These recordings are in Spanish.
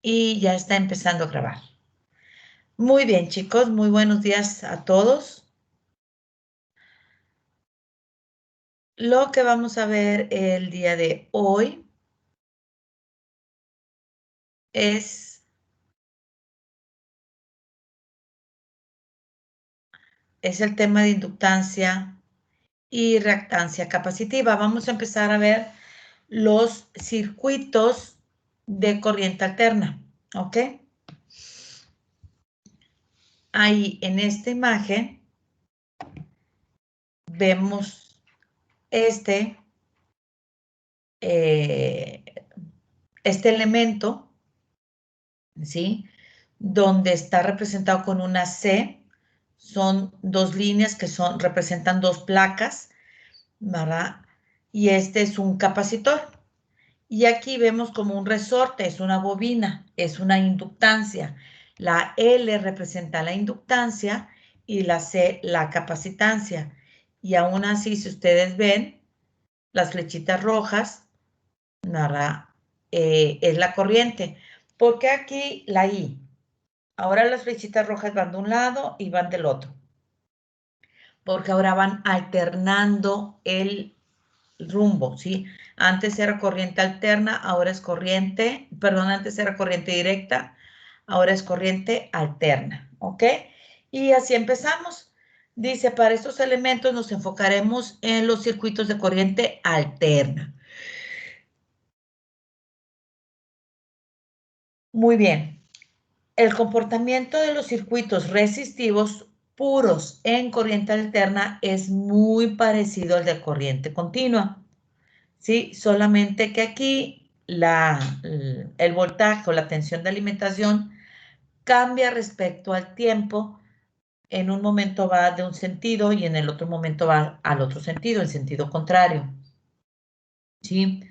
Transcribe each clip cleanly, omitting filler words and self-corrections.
Y ya está empezando a grabar. Muy bien, chicos, muy buenos días a todos. Lo que vamos a ver el día de hoy es el tema de inductancia y reactancia capacitiva. Vamos a empezar a ver los circuitos de corriente alterna, ¿ok? Ahí en esta imagen vemos este elemento, ¿sí? Donde está representado con una C, son dos líneas que representan dos placas, ¿verdad? Y este es un capacitor. Y aquí vemos como un resorte, es una bobina, es una inductancia. La L representa la inductancia y la C la capacitancia. Y aún así, si ustedes ven, las flechitas rojas, ¿verdad? Es la corriente. ¿Por qué aquí la I? Ahora las flechitas rojas van de un lado y van del otro. Porque ahora van alternando el rumbo, ¿sí? Antes era corriente alterna, ahora es corriente, perdón, antes era corriente directa, ahora es corriente alterna, ¿ok? Y así empezamos. Dice, para estos elementos nos enfocaremos en los circuitos de corriente alterna. Muy bien. El comportamiento de los circuitos resistivos puros en corriente alterna es muy parecido al de corriente continua, ¿sí? Solamente que aquí el voltaje o la tensión de alimentación cambia respecto al tiempo. En un momento va de un sentido y en el otro momento va al otro sentido, en sentido contrario, ¿sí?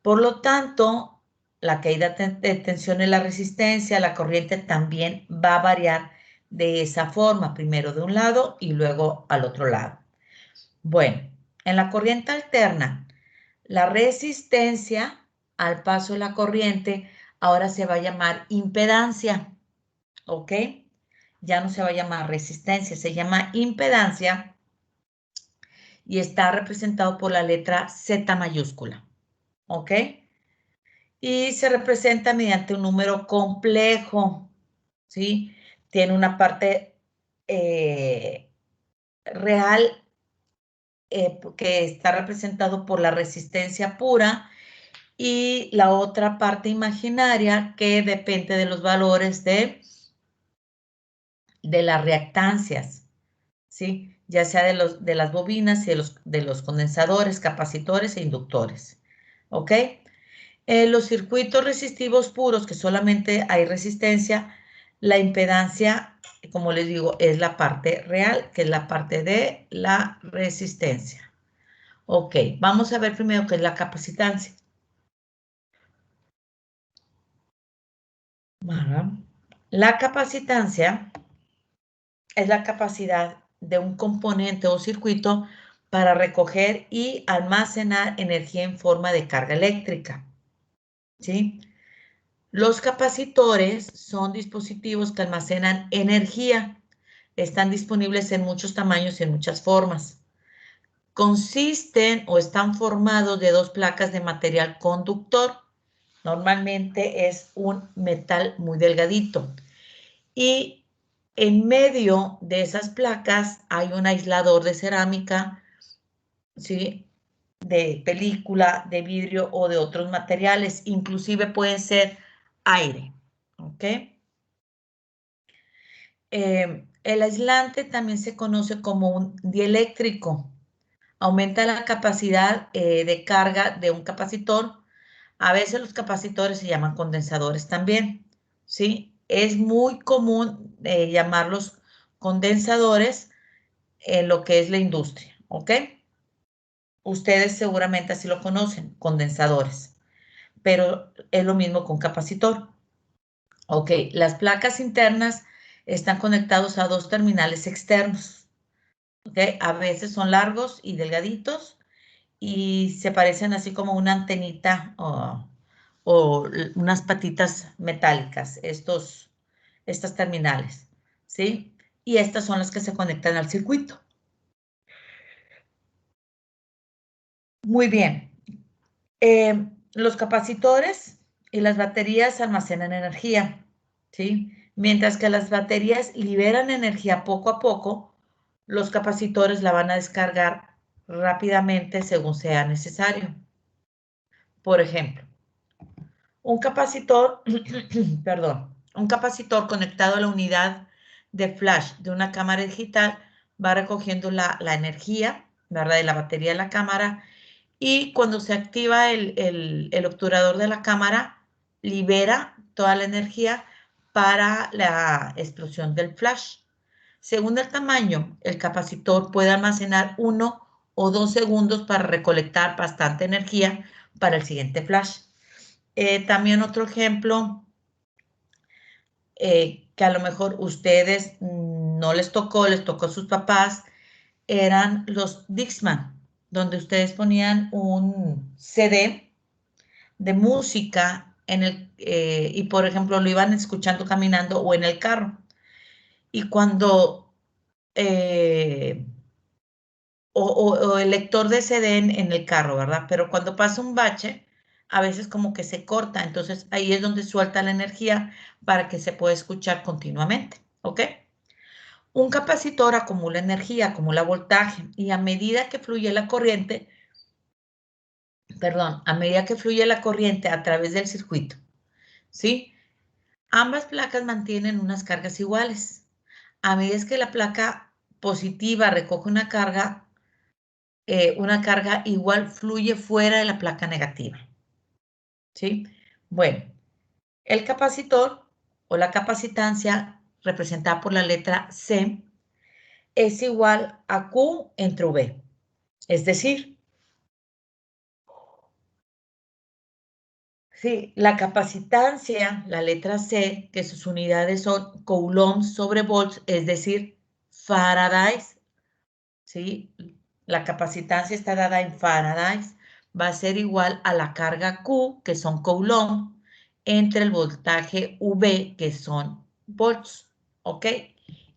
Por lo tanto, la caída de tensión en la resistencia, la corriente también va a variar de esa forma, primero de un lado y luego al otro lado. Bueno, en la corriente alterna, la resistencia al paso de la corriente ahora se va a llamar impedancia, ¿ok? Ya no se va a llamar resistencia, se llama impedancia y está representado por la letra Z mayúscula, ¿ok? Y se representa mediante un número complejo, ¿sí? Tiene una parte real que está representado por la resistencia pura y la otra parte imaginaria que depende de los valores de las reactancias, ¿sí? Ya sea de las bobinas y de los condensadores, capacitores e inductores, ¿ok? Los circuitos resistivos puros, que solamente hay resistencia, la impedancia, como les digo, es la parte real, que es la parte de la resistencia. Ok, vamos a ver primero qué es la capacitancia. La capacitancia es la capacidad de un componente o circuito para recoger y almacenar energía en forma de carga eléctrica, ¿sí? Los capacitores son dispositivos que almacenan energía. Están disponibles en muchos tamaños y en muchas formas. Consisten o están formados de dos placas de material conductor. Normalmente es un metal muy delgadito. Y en medio de esas placas hay un aislador de cerámica, ¿sí? De película, de vidrio o de otros materiales. Inclusive puede ser aire, ¿ok? El aislante también se conoce como un dieléctrico. Aumenta la capacidad de carga de un capacitor. A veces los capacitores se llaman condensadores también, ¿sí? Es muy común llamarlos condensadores en lo que es la industria, ¿ok? Ustedes seguramente así lo conocen, condensadores, pero es lo mismo con capacitor. Ok, las placas internas están conectados a dos terminales externos, ¿ok? A veces son largos y delgaditos y se parecen así como una antenita o unas patitas metálicas, estas terminales, ¿sí? Y estas son las que se conectan al circuito. Muy bien. Los capacitores y las baterías almacenan energía, ¿sí? Mientras que las baterías liberan energía poco a poco, los capacitores la van a descargar rápidamente según sea necesario. Por ejemplo, un capacitor, perdón, un capacitor conectado a la unidad de flash de una cámara digital va recogiendo la energía, ¿verdad?, de la batería de la cámara, y cuando se activa el obturador de la cámara, libera toda la energía para la explosión del flash. Según el tamaño, el capacitor puede almacenar 1 o 2 segundos para recolectar bastante energía para el siguiente flash. También otro ejemplo que a lo mejor ustedes no les tocó a sus papás, eran los Dixman, donde ustedes ponían un CD de música y por ejemplo lo iban escuchando caminando o en el carro. Y cuando, o el lector de CD en el carro, ¿verdad? Pero cuando pasa un bache, a veces como que se corta, entonces ahí es donde suelta la energía para que se pueda escuchar continuamente, ¿ok? Un capacitor acumula energía, acumula voltaje, y a medida que fluye la corriente, a medida que fluye la corriente a través del circuito, ¿sí? Ambas placas mantienen unas cargas iguales. A medida que la placa positiva recoge una carga igual fluye fuera de la placa negativa, ¿sí? Bueno, el capacitor o la capacitancia representada por la letra C es igual a Q entre V. Es decir, sí, la capacitancia, la letra C, que sus unidades son coulombs sobre volts, es decir, faraдаys, ¿sí? La capacitancia está dada en faraдаys, va a ser igual a la carga Q, que son coulombs, entre el voltaje V, que son volts, ¿ok?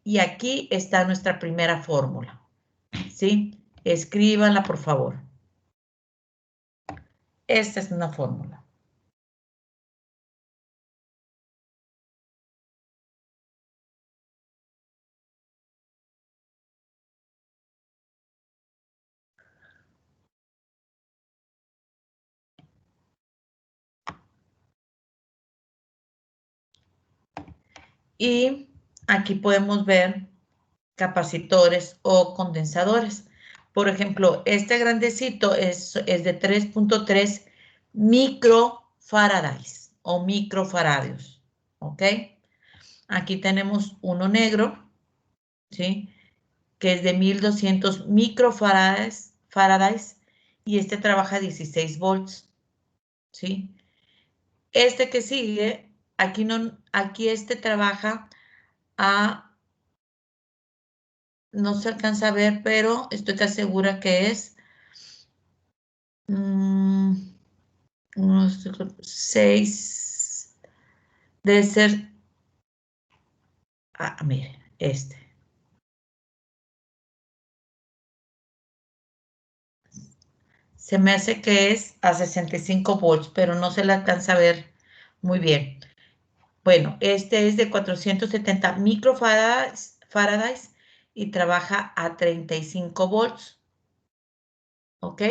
Y aquí está nuestra primera fórmula, ¿sí? Escríbanla, por favor. Esta es una fórmula. Y aquí podemos ver capacitores o condensadores. Por ejemplo, este grandecito es de 3.3 microfarads o microfaradios, ¿ok? Aquí tenemos uno negro, ¿sí? Que es de 1200 microfarads, y este trabaja a 16 volts, ¿sí? Este que sigue, aquí este trabaja a, no se alcanza a ver, pero estoy casi segura que es unos 6, debe ser, mire, se me hace que es a 65 volts, pero no se le alcanza a ver muy bien. Bueno, este es de 470 microfarads y trabaja a 35 volts, ¿ok?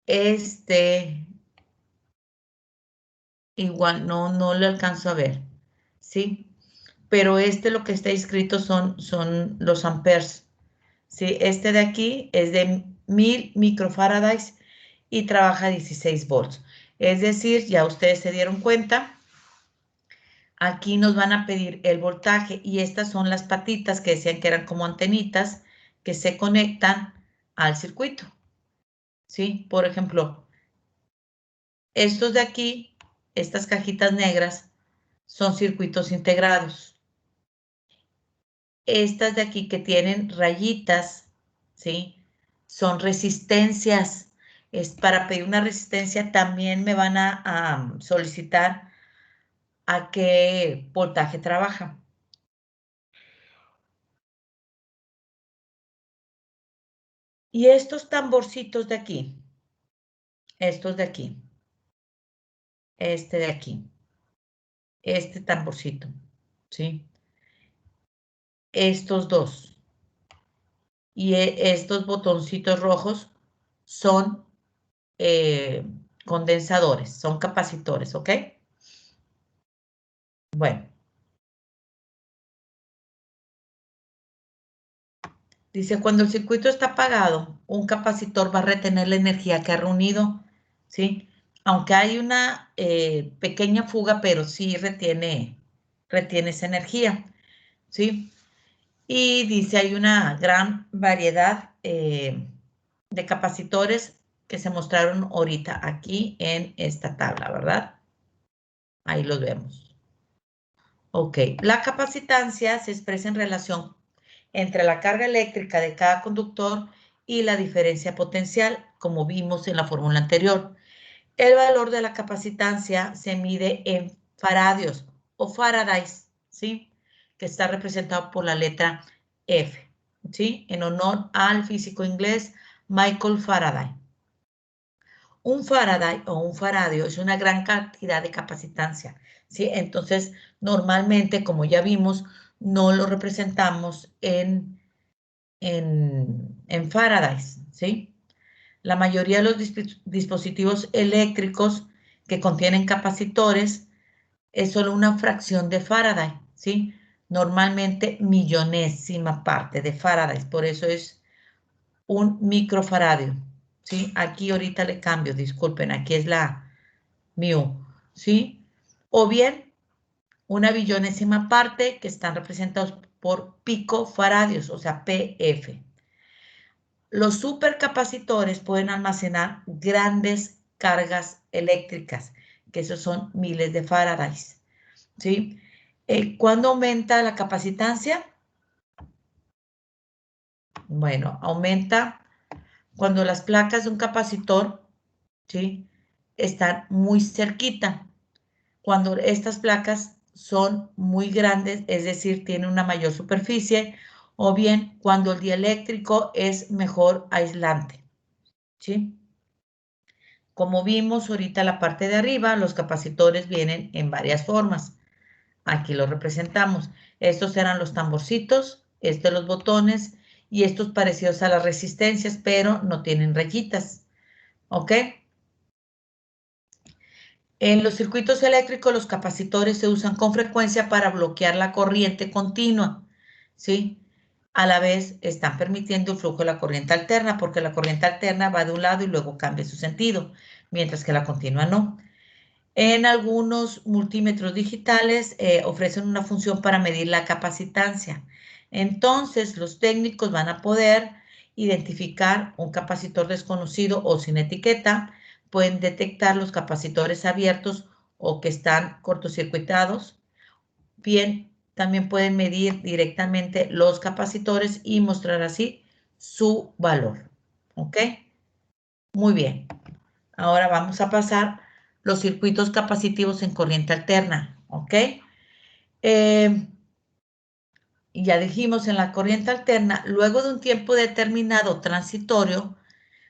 Este, igual, no le alcanzo a ver, ¿sí? Pero lo que está escrito son los amperes, ¿sí? Este de aquí es de 1000 microfarads y trabaja a 16 volts. Es decir, ya ustedes se dieron cuenta, aquí nos van a pedir el voltaje y estas son las patitas que decían que eran como antenitas que se conectan al circuito, ¿sí? Por ejemplo, estos de aquí, estas cajitas negras, son circuitos integrados. Estas de aquí que tienen rayitas, ¿sí? son resistencias. Es para pedir una resistencia también me van a solicitar a qué voltaje trabaja. Y estos tamborcitos de aquí, estos de aquí, este de aquí, este tamborcito, ¿sí? Estos dos y estos botoncitos rojos son condensadores, son capacitores, ¿ok? Bueno, dice, cuando el circuito está apagado, un capacitor va a retener la energía que ha reunido, ¿sí? Aunque hay una pequeña fuga, pero sí retiene esa energía, ¿sí? Y dice, hay una gran variedad de capacitores que se mostraron ahorita aquí en esta tabla, ¿verdad? Ahí los vemos. Ok, la capacitancia se expresa en relación entre la carga eléctrica de cada conductor y la diferencia potencial, como vimos en la fórmula anterior. El valor de la capacitancia se mide en faradios o faradays, ¿sí? Que está representado por la letra F, ¿sí? En honor al físico inglés Michael Faraday. Un Faraday o un faradio es una gran cantidad de capacitancia, ¿sí? Entonces, normalmente, como ya vimos, no lo representamos en Faradays, ¿sí? La mayoría de los dispositivos eléctricos que contienen capacitores es solo una fracción de Faraday, ¿sí? Normalmente millonésima parte de Faraday, por eso es un microfaradio, ¿sí? Aquí ahorita le cambio, disculpen, aquí es la mu, ¿sí? O bien una billonésima parte que están representados por picofaradios, o sea, PF. Los supercapacitores pueden almacenar grandes cargas eléctricas, que esos son miles de faradays, ¿sí? ¿Cuándo aumenta la capacitancia? Bueno, aumenta cuando las placas de un capacitor, ¿sí? Están muy cerquita. Cuando estas placas son muy grandes, es decir, tienen una mayor superficie, o bien cuando el dieléctrico es mejor aislante, ¿sí? Como vimos ahorita en la parte de arriba, los capacitores vienen en varias formas. Aquí los representamos. Estos eran los tamborcitos, estos los botones y estos parecidos a las resistencias, pero no tienen rayitas. ¿Ok? En los circuitos eléctricos, los capacitores se usan con frecuencia para bloquear la corriente continua, ¿sí? A la vez están permitiendo el flujo de la corriente alterna, porque la corriente alterna va de un lado y luego cambia su sentido, mientras que la continua no. En algunos multímetros digitales ofrecen una función para medir la capacitancia. Entonces, los técnicos van a poder identificar un capacitor desconocido o sin etiqueta, pueden detectar los capacitores abiertos o que están cortocircuitados. Bien, también pueden medir directamente los capacitores y mostrar así su valor. ¿Ok? Muy bien. Ahora vamos a pasar los circuitos capacitivos en corriente alterna, ¿ok? Ya dijimos en la corriente alterna, luego de un tiempo determinado transitorio,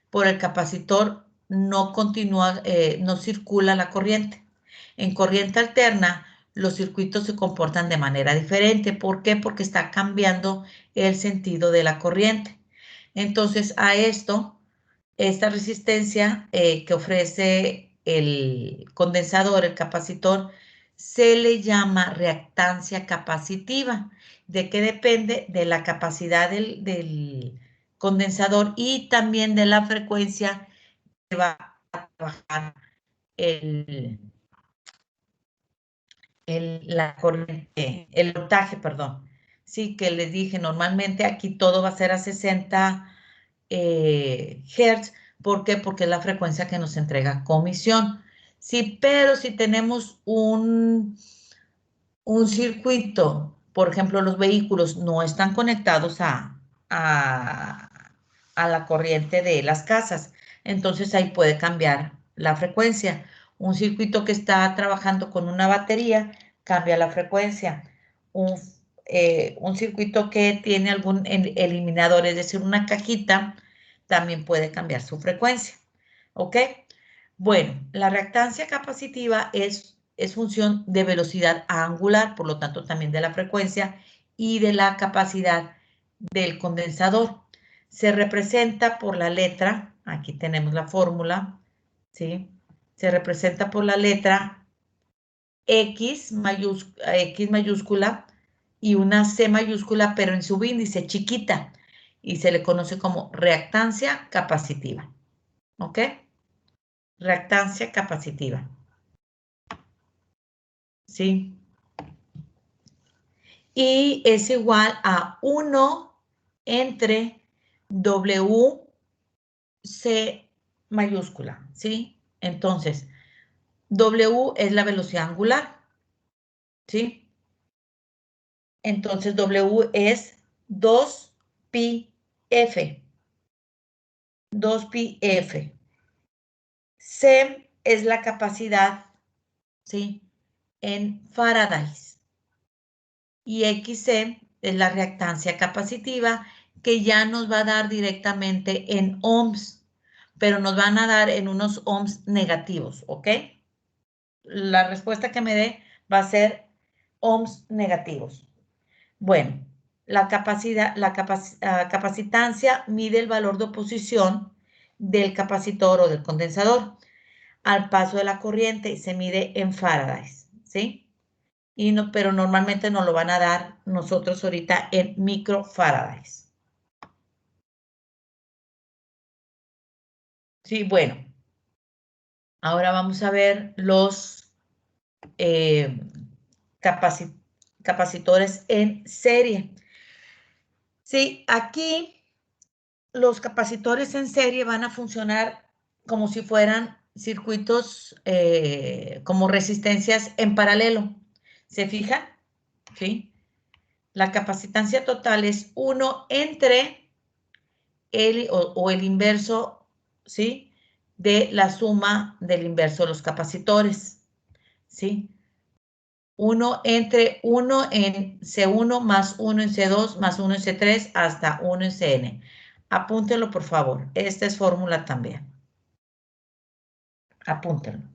por el capacitor no continúa, no circula la corriente. En corriente alterna, los circuitos se comportan de manera diferente. ¿Por qué? Porque está cambiando el sentido de la corriente. Entonces, a esto, esta resistencia que ofrece el condensador, el capacitor, se le llama reactancia capacitiva. ¿De qué depende? De la capacidad del condensador y también de la frecuencia que va a trabajar el, la corriente, el voltaje, perdón. Sí, que les dije, normalmente aquí todo va a ser a 60 Hz. ¿Por qué? Porque es la frecuencia que nos entrega comisión. Sí, pero si tenemos un circuito, por ejemplo, los vehículos no están conectados a a la corriente de las casas. Entonces ahí puede cambiar la frecuencia. Un circuito que está trabajando con una batería cambia la frecuencia. Un circuito que tiene algún eliminador, es decir, una cajita, también puede cambiar su frecuencia. ¿Ok? Bueno, la reactancia capacitiva es función de velocidad angular, por lo tanto también de la frecuencia y de la capacidad del condensador. Se representa por la letra, aquí tenemos la fórmula, ¿sí? Se representa por la letra X mayúscula y una C mayúscula, pero en subíndice chiquita, y se le conoce como reactancia capacitiva. ¿Ok? Reactancia capacitiva. ¿Sí? Y es igual a 1 entre WC mayúscula, ¿sí? Entonces, W es la velocidad angular, ¿sí? Entonces, W es 2πf. 2πf. C es la capacidad, ¿sí? En farads. Y XC es la reactancia capacitiva, que ya nos va a dar directamente en ohms, pero nos van a dar en unos ohms negativos, ¿ok? La respuesta que me dé va a ser ohms negativos. Bueno, capacitancia mide el valor de oposición del capacitor o del condensador al paso de la corriente y se mide en farads, ¿sí? Pero normalmente nos lo van a dar nosotros ahorita en microfarads. Sí, bueno. Ahora vamos a ver los capacitores en serie. Sí, aquí los capacitores en serie van a funcionar como si fueran circuitos como resistencias en paralelo. ¿Se fijan? ¿Sí? La capacitancia total es 1 entre el inverso, ¿sí? De la suma del inverso de los capacitores, ¿sí? 1 entre 1 en C1 más 1 en C2 más 1 en C3 hasta 1 en Cn. Apúntenlo, por favor. Esta es fórmula también. Apúntenlo.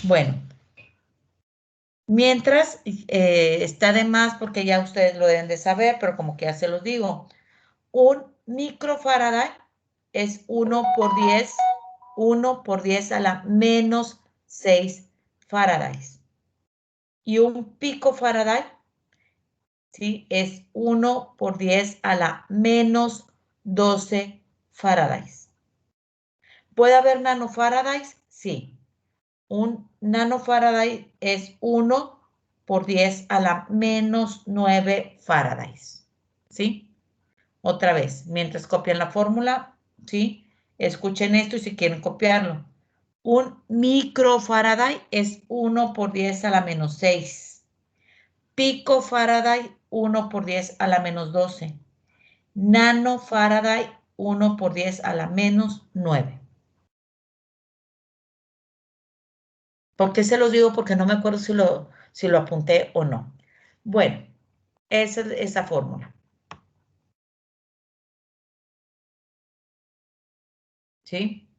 Bueno, mientras está de más porque ya ustedes lo deben de saber, pero como que ya se los digo. Un microfarad es 1 por 10 a la menos 6 farads. Y un picofarad, ¿sí? Es 1 por 10 a la menos 12 farads. ¿Puede haber nanofarads? Sí. Un nanofarad es 1 por 10 a la menos 9 farads. ¿Sí? Otra vez, mientras copian la fórmula, ¿sí? Escuchen esto y si quieren copiarlo. Un microfarad es 1 por 10 a la menos 6. Picofarad, 1 por 10 a la menos 12. Nanofarad, 1 por 10 a la menos 9. ¿Por qué se los digo? Porque no me acuerdo si lo apunté o no. Bueno, esa es esa fórmula. ¿Sí?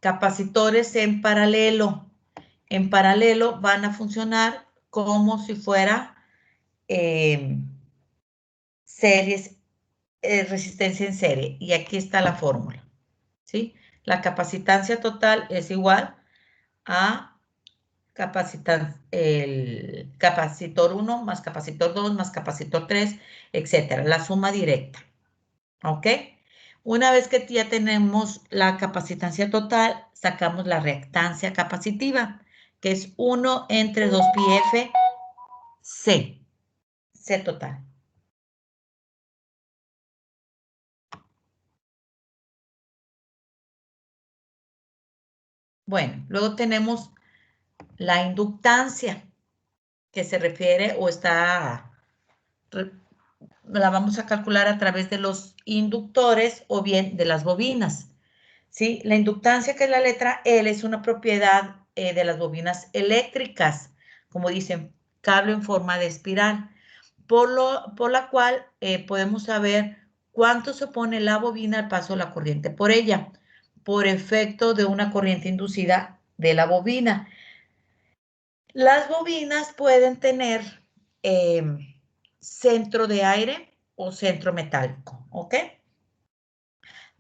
Capacitores en paralelo. En paralelo van a funcionar como si fuera series, resistencia en serie. Y aquí está la fórmula, ¿sí? La capacitancia total es igual a el capacitor 1 más capacitor 2 más capacitor 3, etcétera. La suma directa, ¿ok? Una vez que ya tenemos la capacitancia total, sacamos la reactancia capacitiva, que es 1 entre 2πf C. C total. Bueno, luego tenemos la inductancia, que se refiere o está la vamos a calcular a través de los inductores o bien de las bobinas. ¿Sí? La inductancia, que es la letra L, es una propiedad de las bobinas eléctricas, como dicen, cable en forma de espiral, por la cual podemos saber cuánto se opone la bobina al paso de la corriente por ella, por efecto de una corriente inducida de la bobina. Las bobinas pueden tener centro de aire o centro metálico, ¿ok?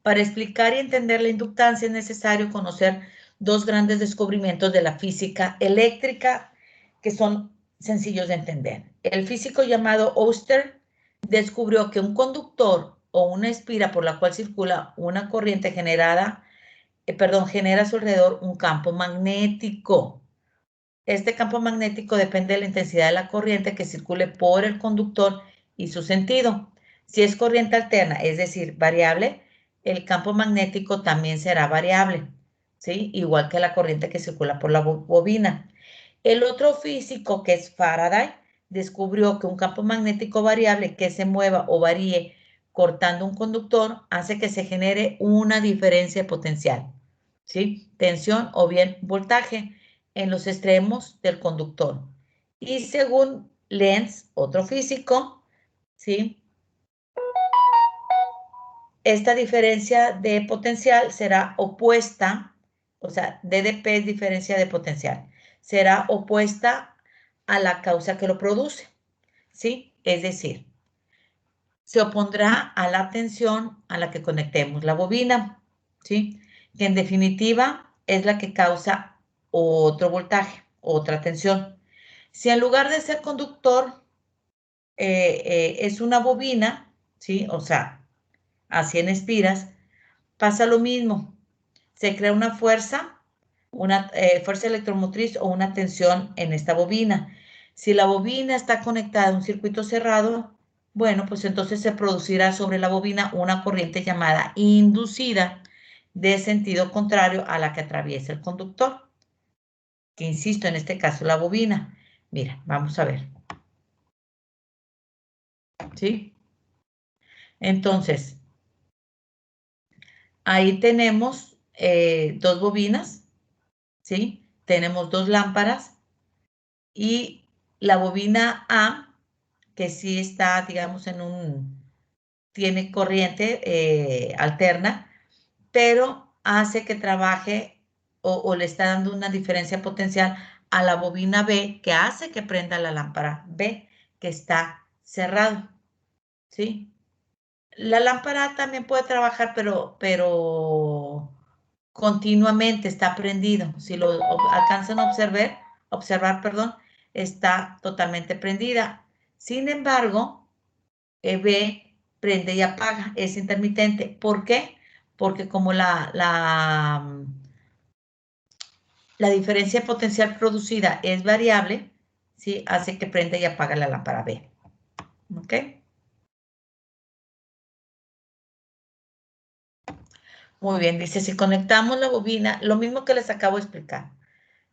Para explicar y entender la inductancia es necesario conocer dos grandes descubrimientos de la física eléctrica que son sencillos de entender. El físico llamado Oster descubrió que un conductor o una espira por la cual circula una corriente genera a su alrededor un campo magnético. Este campo magnético depende de la intensidad de la corriente que circule por el conductor y su sentido. Si es corriente alterna, es decir, variable, el campo magnético también será variable, ¿sí? Igual que la corriente que circula por la bobina. El otro físico, que es Faraday, descubrió que un campo magnético variable que se mueva o varíe cortando un conductor hace que se genere una diferencia de potencial, ¿sí? Tensión o bien voltaje en los extremos del conductor. Y según Lenz, otro físico, ¿sí? Esta diferencia de potencial será opuesta, o sea, DDP es diferencia de potencial, será opuesta a la causa que lo produce, ¿sí? Es decir, se opondrá a la tensión a la que conectemos la bobina, ¿sí? Que en definitiva es la que causa otro voltaje, otra tensión. Si en lugar de ser conductor es una bobina, ¿sí? O sea, así en espiras, pasa lo mismo. Se crea una fuerza electromotriz o una tensión en esta bobina. Si la bobina está conectada a un circuito cerrado, bueno, pues entonces se producirá sobre la bobina una corriente llamada inducida de sentido contrario a la que atraviesa el conductor, que insisto, en este caso la bobina. Mira, vamos a ver. ¿Sí? Entonces, ahí tenemos dos bobinas, ¿sí? Tenemos dos lámparas y la bobina A, que sí está, digamos, tiene corriente alterna, pero hace que trabaje o le está dando una diferencia potencial a la bobina B, que hace que prenda la lámpara B, que está cerrado, ¿sí? La lámpara también puede trabajar, pero continuamente está prendido. Si lo alcanzan a observar, perdón, está totalmente prendida. Sin embargo, B prende y apaga, es intermitente. ¿Por qué? Porque como la diferencia potencial producida es variable, ¿sí? Hace que prenda y apaga la lámpara B. ¿Ok? Muy bien, dice, si conectamos la bobina, lo mismo que les acabo de explicar,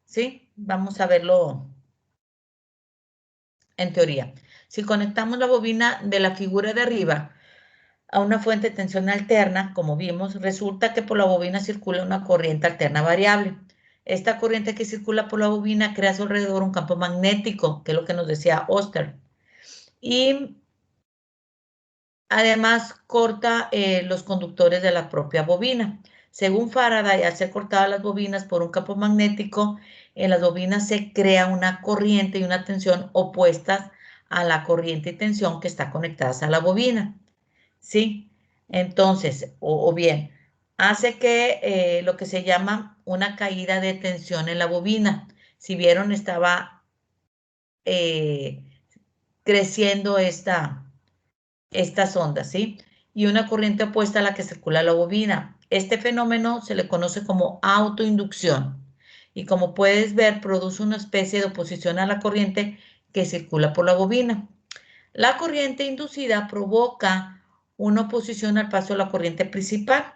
¿sí? Vamos a verlo en teoría. Si conectamos la bobina de la figura de arriba a una fuente de tensión alterna, como vimos, resulta que por la bobina circula una corriente alterna variable. Esta corriente que circula por la bobina crea a su alrededor un campo magnético, que es lo que nos decía Oster. Y además corta los conductores de la propia bobina. Según Faraday, al ser cortadas las bobinas por un campo magnético, en las bobinas se crea una corriente y una tensión opuestas a la corriente y tensión que está conectadas a la bobina. ¿Sí? Entonces, o bien, hace que lo que se llama una caída de tensión en la bobina. Si vieron, estaba eh, creciendo estas ondas, ¿sí? Y una corriente opuesta a la que circula la bobina. Este fenómeno se le conoce como autoinducción y como puedes ver, produce una especie de oposición a la corriente que circula por la bobina. La corriente inducida provoca una oposición al paso de la corriente principal,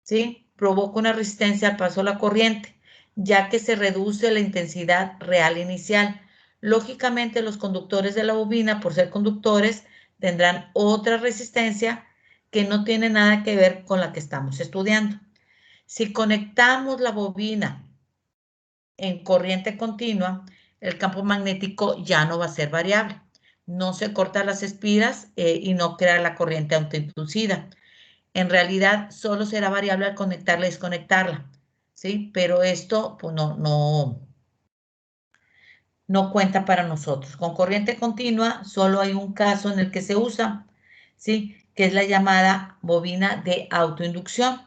¿sí? Provoca una resistencia al paso de la corriente, ya que se reduce la intensidad real inicial. Lógicamente, los conductores de la bobina, por ser conductores, tendrán otra resistencia que no tiene nada que ver con la que estamos estudiando. Si conectamos la bobina en corriente continua, el campo magnético ya no va a ser variable. No se cortan las espiras y no crea la corriente autoinducida. En realidad, solo será variable al conectarla y desconectarla, ¿sí? Pero esto pues, no cuenta para nosotros. Con corriente continua, solo hay un caso en el que se usa, ¿sí? Que es la llamada bobina de autoinducción,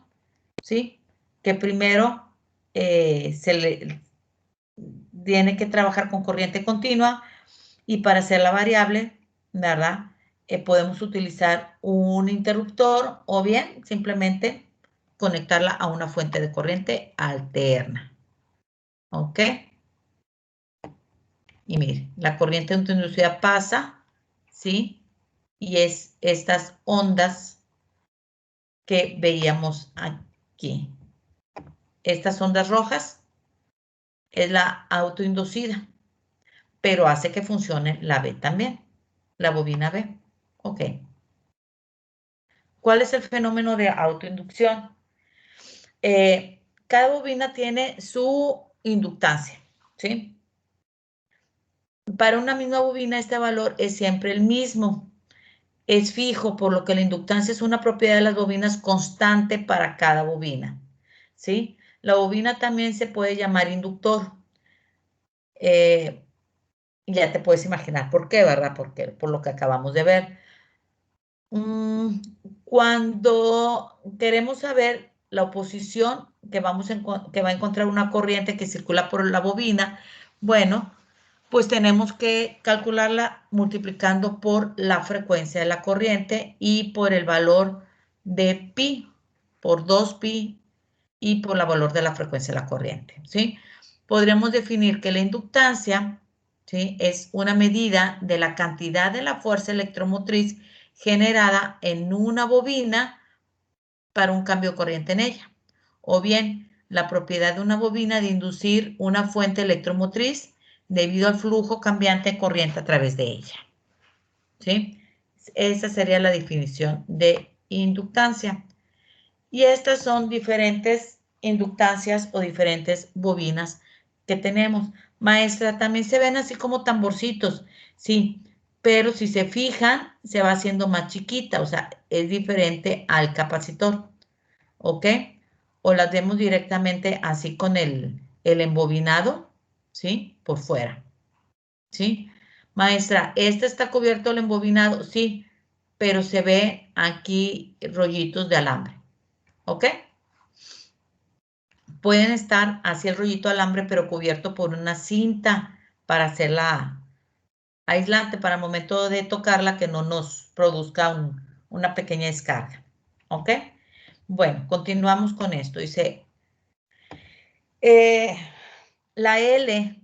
¿sí? Que primero se le tiene que trabajar con corriente continua y para hacerla variable, ¿verdad? Podemos utilizar un interruptor o bien simplemente conectarla a una fuente de corriente alterna. ¿Ok? Y mire, la corriente autoinducida pasa, ¿sí? Y es estas ondas que veíamos aquí. Estas ondas rojas es la autoinducida, pero hace que funcione la B también, la bobina B. Ok. ¿Cuál es el fenómeno de autoinducción? Cada bobina tiene su inductancia, ¿sí? Para una misma bobina este valor es siempre el mismo, es fijo, por lo que la inductancia es una propiedad de las bobinas constante para cada bobina, ¿sí? La bobina también se puede llamar inductor. Ya te puedes imaginar por qué, ¿verdad? Porque, por lo que acabamos de ver. Cuando queremos saber la oposición que va a encontrar una corriente que circula por la bobina, bueno, pues tenemos que calcularla multiplicando por la frecuencia de la corriente y por el valor de pi, por 2pi y por el valor de la frecuencia de la corriente, ¿sí? Podríamos definir que la inductancia, ¿sí?, es una medida de la cantidad de la fuerza electromotriz generada en una bobina para un cambio de corriente en ella. O bien, la propiedad de una bobina de inducir una fuente electromotriz debido al flujo cambiante de corriente a través de ella, ¿sí? Esa sería la definición de inductancia. Y estas son diferentes inductancias o diferentes bobinas que tenemos. Maestra, también se ven así como tamborcitos, sí, pero si se fijan, se va haciendo más chiquita, o sea, es diferente al capacitor, ¿ok? O las vemos directamente así con el embobinado, ¿sí? Por fuera, ¿sí? Maestra, ¿este está cubierto el embobinado? Sí, pero se ve aquí rollitos de alambre, ¿ok? Pueden estar así el rollito de alambre, pero cubierto por una cinta para hacerla aislante para el momento de tocarla que no nos produzca una pequeña descarga. ¿Ok? Bueno, continuamos con esto. Dice, la L,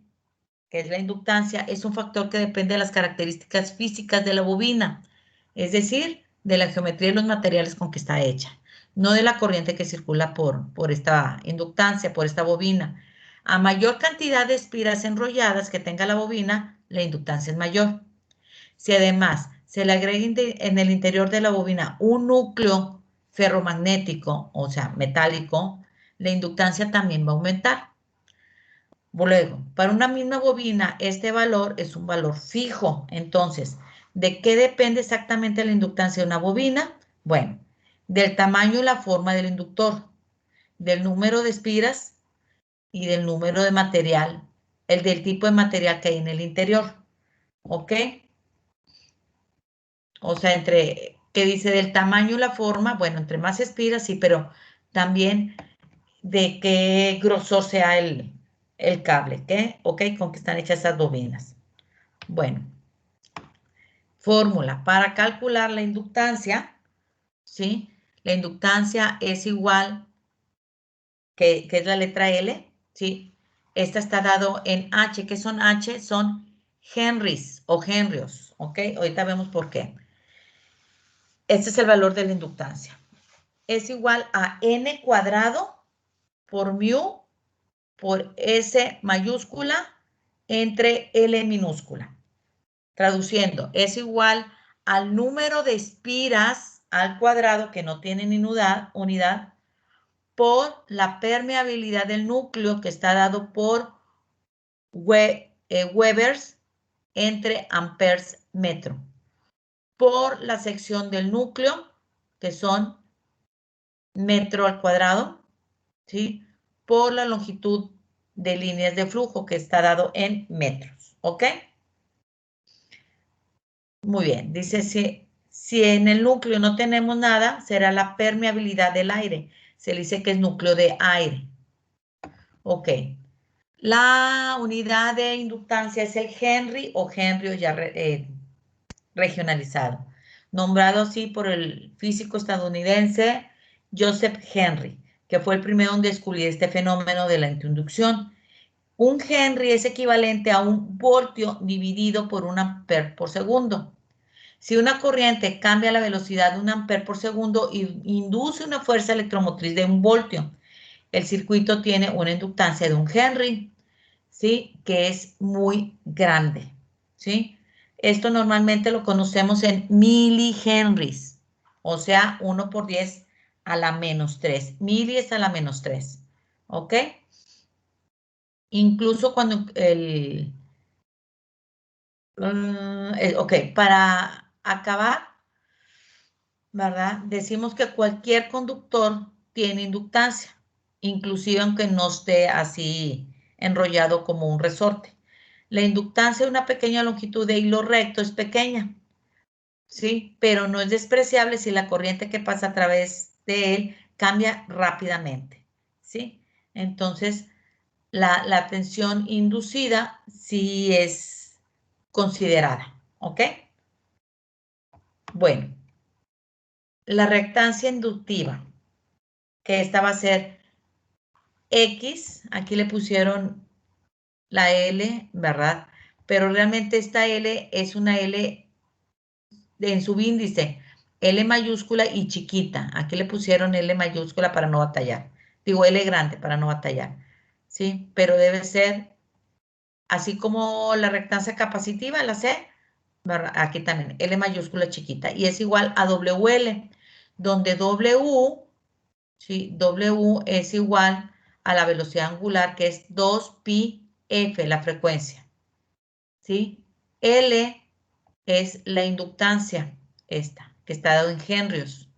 que es la inductancia, es un factor que depende de las características físicas de la bobina, es decir, de la geometría de los materiales con que está hecha, no de la corriente que circula por esta inductancia, por esta bobina. A mayor cantidad de espiras enrolladas que tenga la bobina, la inductancia es mayor. Si además se le agrega en el interior de la bobina un núcleo ferromagnético, o sea, metálico, la inductancia también va a aumentar. Luego, para una misma bobina, este valor es un valor fijo. Entonces, ¿de qué depende exactamente la inductancia de una bobina? Bueno, del tamaño y la forma del inductor, del número de espiras y del número de material, del tipo de material que hay en el interior. ¿Ok? O sea, ¿qué dice? Del tamaño y la forma, bueno, entre más espiras, sí, pero también de qué grosor sea el cable, ¿qué? ¿Ok? Con que están hechas esas bobinas. Bueno, fórmula. Para calcular la inductancia, ¿sí? La inductancia es igual, que es la letra L, ¿sí? Esta está dado en H. ¿Qué son H? Son henries o henrios, ¿ok? Ahorita vemos por qué. Este es el valor de la inductancia. Es igual a N cuadrado por mu por S mayúscula entre L minúscula. Traduciendo, es igual al número de espiras al cuadrado que no tienen unidad por la permeabilidad del núcleo que está dado por Webers entre amperes metro, por la sección del núcleo, que son metro al cuadrado, ¿sí? Por la longitud de líneas de flujo, que está dado en metros, ¿ok? Muy bien, dice, si en el núcleo no tenemos nada, será la permeabilidad del aire. Se le dice que es núcleo de aire. Ok. La unidad de inductancia es el Henry o Henry ya regionalizado, nombrado así por el físico estadounidense Joseph Henry, que fue el primero en descubrir este fenómeno de la inducción. Un Henry es equivalente a un voltio dividido por un amper por segundo. Si una corriente cambia la velocidad de un amper por segundo y induce una fuerza electromotriz de un voltio, el circuito tiene una inductancia de un Henry, ¿sí? Que es muy grande, ¿sí? Esto normalmente lo conocemos en milihenries, o sea, 1 por 10 a la menos 3. Mili es a la menos 3, ¿ok? Incluso cuando ok, para acabar, ¿verdad? Decimos que cualquier conductor tiene inductancia, inclusive aunque no esté así enrollado como un resorte. La inductancia de una pequeña longitud de hilo recto es pequeña, ¿sí? Pero no es despreciable si la corriente que pasa a través de él cambia rápidamente, ¿sí? Entonces, la tensión inducida sí es considerada, ¿ok? Bueno, la reactancia inductiva, que esta va a ser X, aquí le pusieron la L, ¿verdad? Pero realmente esta L es una L en subíndice, L mayúscula y chiquita. Aquí le pusieron L mayúscula para no batallar. Digo L grande para no batallar, ¿sí? Pero debe ser así como la reactancia capacitiva, la C, ¿verdad? Aquí también, L mayúscula chiquita. Y es igual a WL, donde W, ¿sí? W es igual a la velocidad angular, que es 2pi f, la frecuencia, ¿sí? L es la inductancia, esta, que está dado en henrios.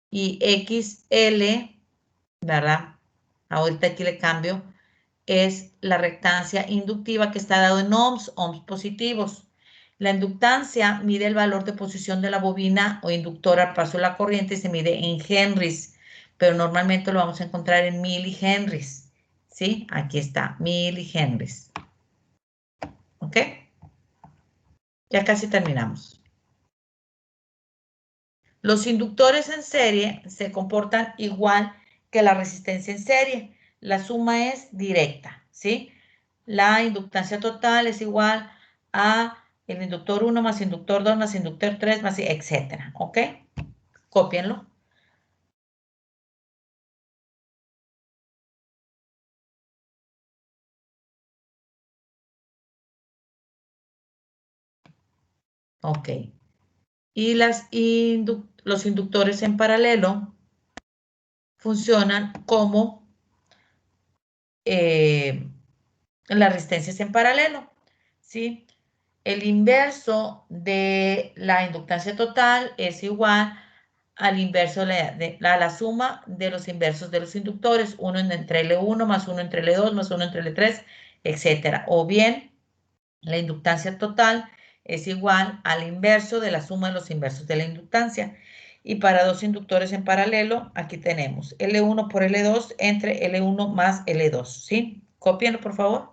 Y XL, ¿verdad? Ahorita aquí le cambio, es la reactancia inductiva que está dado en ohms, ohms positivos. La inductancia mide el valor de posición de la bobina o inductor al paso de la corriente y se mide en henries, pero normalmente lo vamos a encontrar en milihenries, ¿sí? Aquí está, milihenries. ¿Ok? Ya casi terminamos. Los inductores en serie se comportan igual que la resistencia en serie. La suma es directa, ¿sí? La inductancia total es igual a el inductor 1 más inductor 2 más inductor 3 más etcétera, ¿ok? Cópienlo. Ok. Y los inductores en paralelo funcionan como las resistencias en paralelo, ¿sí? El inverso de la inductancia total es igual al inverso la suma de los inversos de los inductores, uno entre L1 más uno entre L2 más uno entre L3, etcétera. O bien, la inductancia total es igual al inverso de la suma de los inversos de la inductancia. Y para dos inductores en paralelo, aquí tenemos L1 por L2 entre L1 más L2, ¿sí? Cópienlo, por favor.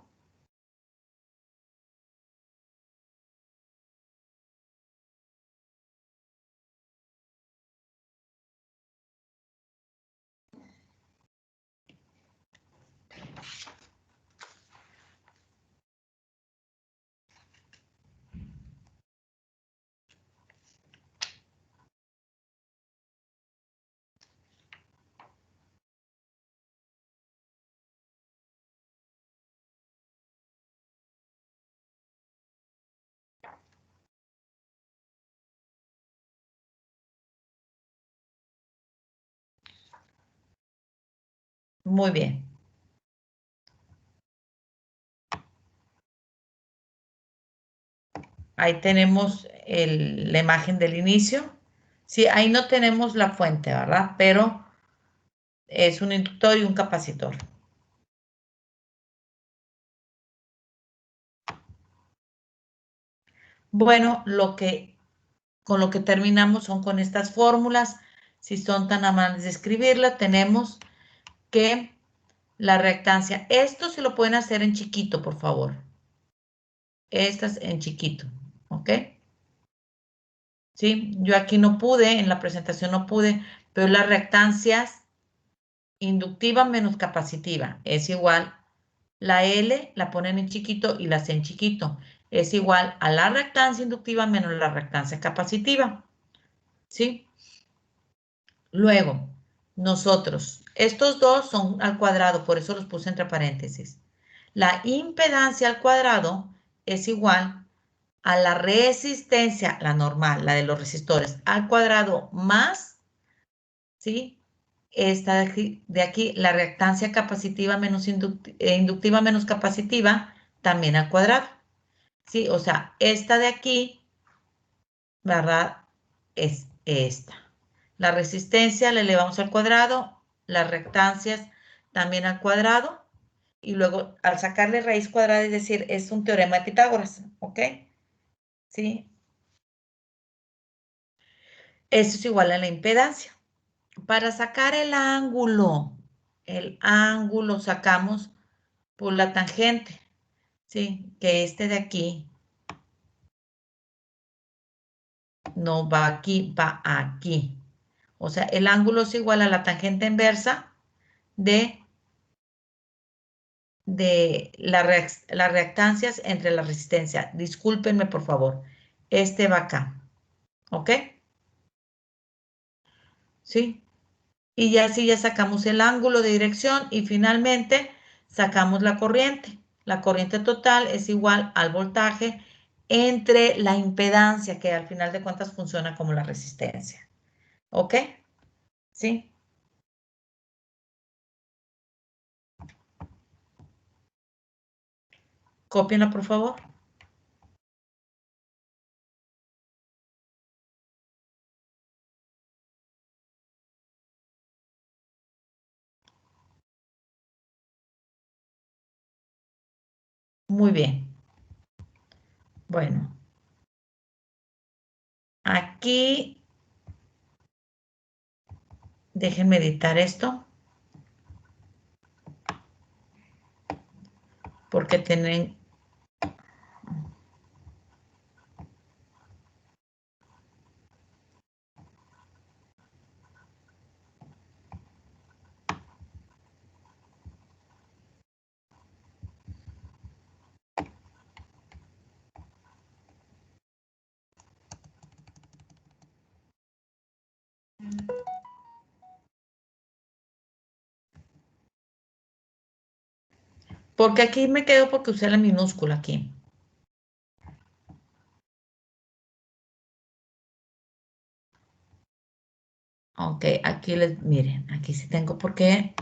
Muy bien. Ahí tenemos la imagen del inicio. Sí, ahí no tenemos la fuente, ¿verdad? Pero es un inductor y un capacitor. Bueno, con lo que terminamos son con estas fórmulas. Si son tan amables de escribirla, tenemos que la reactancia, esto se lo pueden hacer en chiquito, por favor. Estas en chiquito, ¿ok? Sí, yo aquí no pude, en la presentación no pude, pero las reactancias inductiva menos capacitiva es igual, la L la ponen en chiquito y la C en chiquito, es igual a la reactancia inductiva menos la reactancia capacitiva, ¿sí? Luego, nosotros, estos dos son al cuadrado, por eso los puse entre paréntesis. La impedancia al cuadrado es igual a la resistencia, la normal, la de los resistores, al cuadrado más, ¿sí? Esta de aquí, la reactancia capacitiva menos inductiva menos capacitiva, también al cuadrado, ¿sí? O sea, esta de aquí, ¿verdad? Es esta. La resistencia la elevamos al cuadrado, las reactancias también al cuadrado, y luego al sacarle raíz cuadrada, es decir, es un teorema de Pitágoras, ¿ok? ¿Sí? Eso es igual a la impedancia. Para sacar el ángulo sacamos por la tangente, ¿sí? Que este de aquí no va aquí, va aquí. O sea, el ángulo es igual a la tangente inversa de las reactancias entre la resistencia. Discúlpenme, por favor. Este va acá. ¿Ok? ¿Sí? Y ya así ya sacamos el ángulo de dirección y finalmente sacamos la corriente. La corriente total es igual al voltaje entre la impedancia, que al final de cuentas funciona como la resistencia. ¿Ok? ¿Sí? Cópienla, por favor. Muy bien. Bueno, aquí déjenme editar esto porque tienen... Porque aquí me quedo porque usé la minúscula aquí. Ok, aquí les... Miren, aquí sí tengo porque...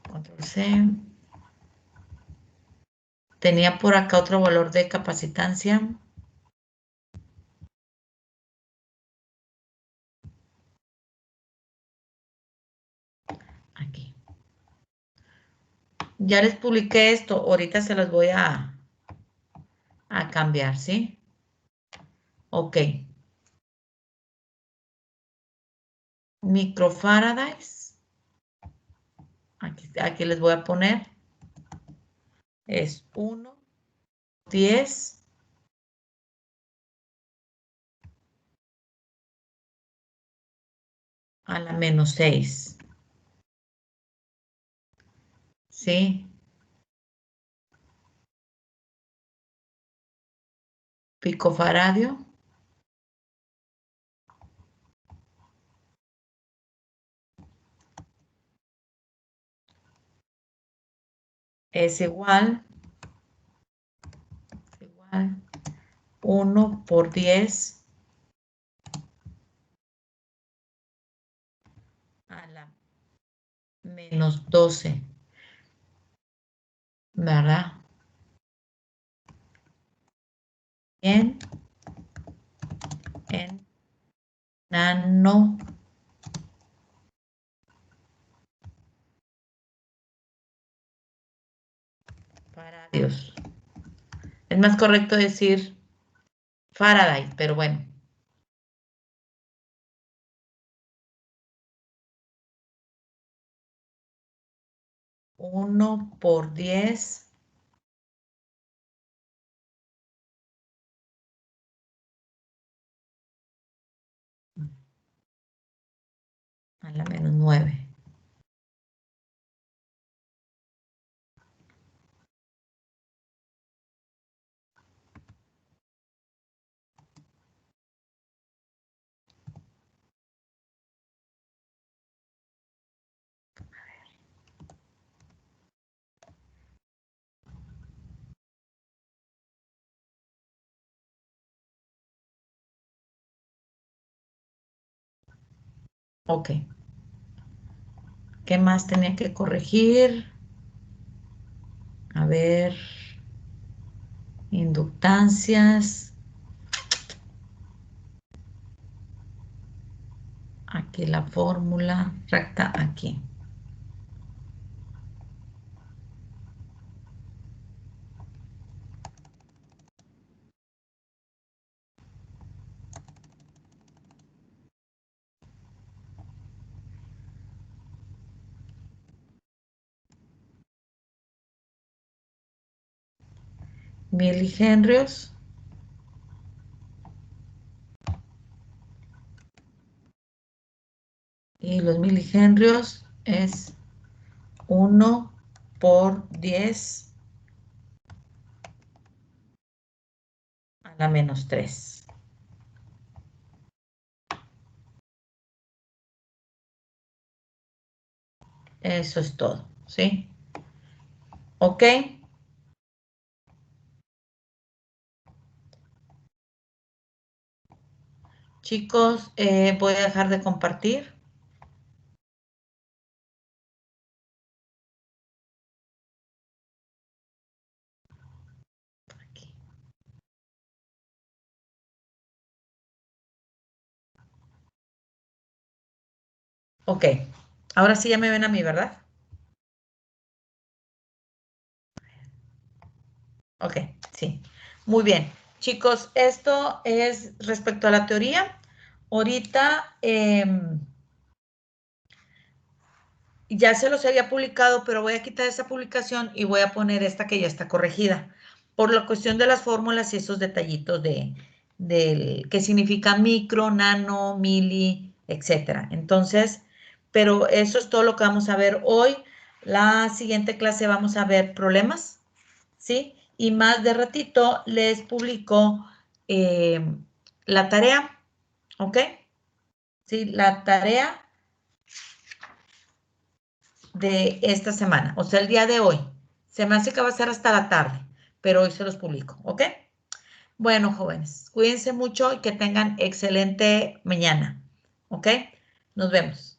Control C. Tenía por acá otro valor de capacitancia. Aquí. Ya les publiqué esto. Ahorita se las voy a cambiar, ¿sí? Ok. Microfarads. Aquí les voy a poner. Es 1, 10 a la menos 6. ¿Sí? Picofaradio es igual 1 por 10 menos 12. ¿Verdad? En nano faradios. Es más correcto decir Faraday, pero bueno. 1 por 10 a la menos 9. Ok. ¿Qué más tenía que corregir? A ver, inductancias. Aquí la fórmula recta aquí. Milihenrios. Y los milihenrios es 1 por 10 a la menos 3. Eso es todo, ¿sí? ¿Ok? Chicos, voy a dejar de compartir. Aquí. Ok, ahora sí ya me ven a mí, ¿verdad? Ok, sí. Muy bien. Chicos, esto es respecto a la teoría. Ahorita ya se los había publicado, pero voy a quitar esa publicación y voy a poner esta que ya está corregida. Por la cuestión de las fórmulas y esos detallitos del qué significa micro, nano, mili, etcétera. Entonces, pero eso es todo lo que vamos a ver hoy. La siguiente clase vamos a ver problemas, ¿sí? Y más de ratito les publico la tarea, ¿ok? Sí, la tarea de esta semana, o sea, el día de hoy. Se me hace que va a ser hasta la tarde, pero hoy se los publico, ¿ok? Bueno, jóvenes, cuídense mucho y que tengan excelente mañana, ¿ok? Nos vemos.